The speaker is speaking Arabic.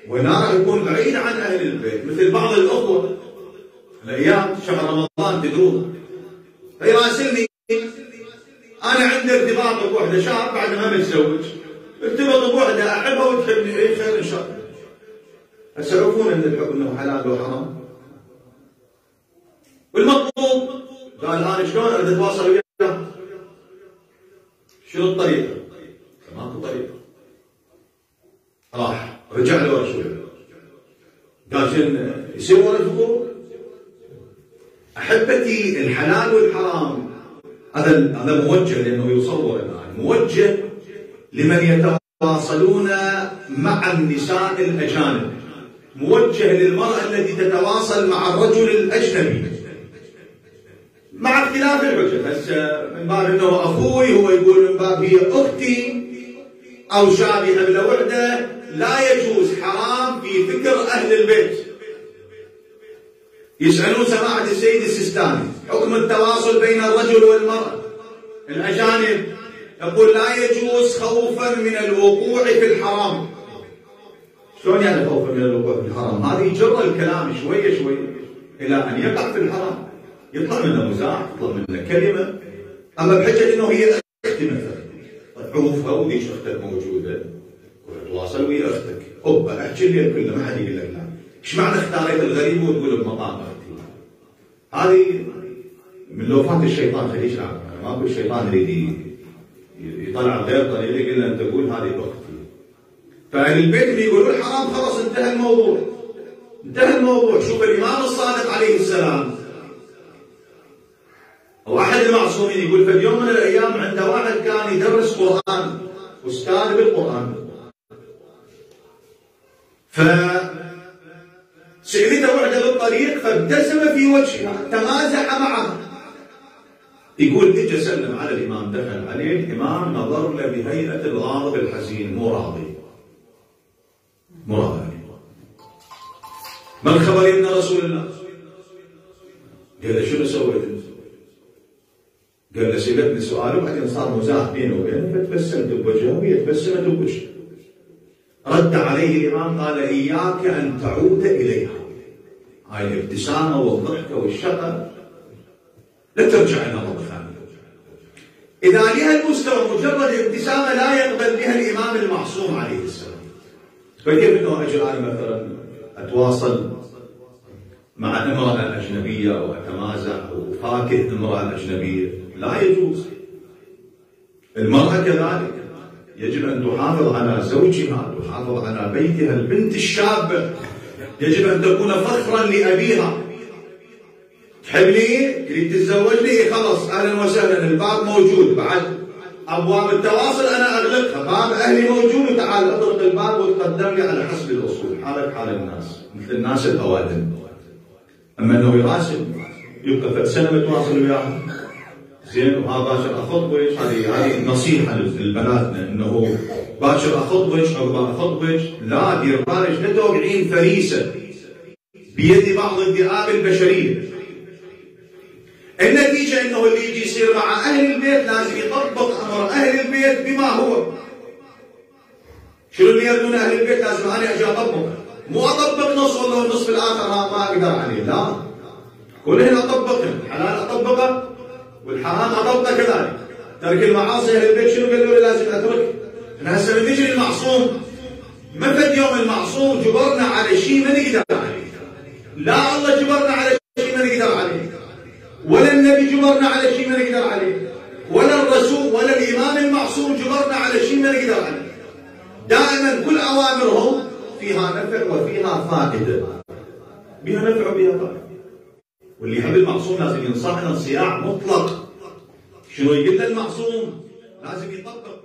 وهنا راح يكون بعيد عن اهل البيت، مثل بعض الاخوه الايام شهر رمضان تدرون فيراسلني انا عندي ارتباط بوحده شاب بعد ما متزوج، ارتبط بوحده احبها وتحبني، اي خير ان شاء الله. هسه يعرفون ان الحب انه حلال وحرام. والمطلوب قال انا شلون اريد اتواصل وياه؟ شنو الطريقه؟ ماكو طريقه. راح رجع له رسوله قال شن يصير ورا الفطور؟ احبتي الحلال والحرام هذا موجه، لانه يصور الان موجه لمن يتواصلون مع النساء الاجانب، موجه للمراه التي تتواصل مع الرجل الاجنبي مع اختلاف الحجج. هسه من باب انه اخوي، هو يقول من باب هي اختي او شابهه لوحده. لا يجوز، حرام في فكر اهل البيت. يسالون سماحه السيد السيستاني حكم التواصل بين الرجل والمراه الاجانب، يقول لا يجوز خوفا من الوقوع في الحرام. شلون يعني خوفا من الوقوع في الحرام؟ هذه يجر الكلام شويه شويه الى ان يقع في الحرام، يطلع منه مزاح، يطلع منه كلمه، اما بحجه انه هي اختي مثلا، عوفها وديش اختك موجوده، تواصل ويا اختك، اوبا احكي الليل كله ما حد يقول لك لا. ايش معنى اختاريت الغريب وتقول بمقام اختي؟ هذه من لوفات الشيطان، خليش نعرف، ماكو الشيطان يريد يطلع غير طريقه يقول له انت تقول هذه اختي. فاهل البيت اللي يقولون حرام خلاص انتهى الموضوع. انتهى الموضوع. شوف الامام الصادق عليه السلام او احد المعصومين يقول في اليوم من الايام عنده واحد كان يدرس قران، استاذ بالقران، فسئلته وحده بالطريق فابتسم في وجهها، تمازح معها. يقول اجى سلم على الامام، دخل عليه الامام، نظر له بهيئه الغاضب الحزين، مو راضي. مو راضي. ما الخبر يا ابن رسول الله؟ قال له شنو سويت؟ قال له سالتني سؤال وبعدين صار مزاح بينه وبينه، فتبسمت بوجهه وهي تبسمت بوجهه. رد عليه الامام قال اياك ان تعود اليها. هاي الابتسامه والضحكه والشقه لا ترجع الى مره ثانيه. اذا لها المستوى مجرد ابتسامه لا يقبل بها الامام المعصوم عليه السلام. فكيف انه اجي انا مثلا اتواصل مع امراه اجنبيه او اتمازح وفاكه امراه اجنبيه؟ لا يجوز. المراه كذلك يجب ان تحافظ على زوجها، تحافظ على بيتها. البنت الشابه يجب ان تكون فخرا لابيها. تحبني؟ تريد تتزوجني؟ خلص اهلا وسهلا، الباب موجود. بعد ابواب التواصل انا اغلقها، باب اهلي موجود، وتعال اطرق الباب وتقدم لي على حسب الاصول، حالك حال الناس، مثل الناس الاوادم. اما انه يراسل يبقى فد سنه متواصل وياها زين، وها باشر اخطبك، هذه نصيحه لبناتنا، انه باشر اخطبك عقب اخطبك، لا دير بالك لا توقعين فريسه بيد بعض الذئاب البشريه. النتيجه انه اللي يجي يصير مع اهل البيت لازم يطبق امر اهل البيت بما هو. شنو اللي يردون اهل البيت لازم انا اجي اطبقه، مو اطبق نص والله والنصف الاخر ما اقدر عليه، لا. كلهن اطبقه، الحلال اطبقه والحرام اطبقه كذلك. ترك المعاصي اهل البيت شنو قالوا لي لازم اترك؟ احنا هسه من يجي المعصوم، ما فد يوم المعصوم جبرنا على شيء ما نقدر عليه. لا الله جبرنا على شيء ما نقدر عليه، ولا النبي جبرنا على شيء ما نقدر عليه، ولا الرسول ولا الامام المعصوم جبرنا على شيء ما نقدر عليه. دائما كل اوامرهم فيها نفع وفيها فائده، بها نفع وبها فائده. واللي يحب المعصوم لازم ينصحنا انصياع مطلق. شنو يقول له المعصوم؟ لازم يطبق.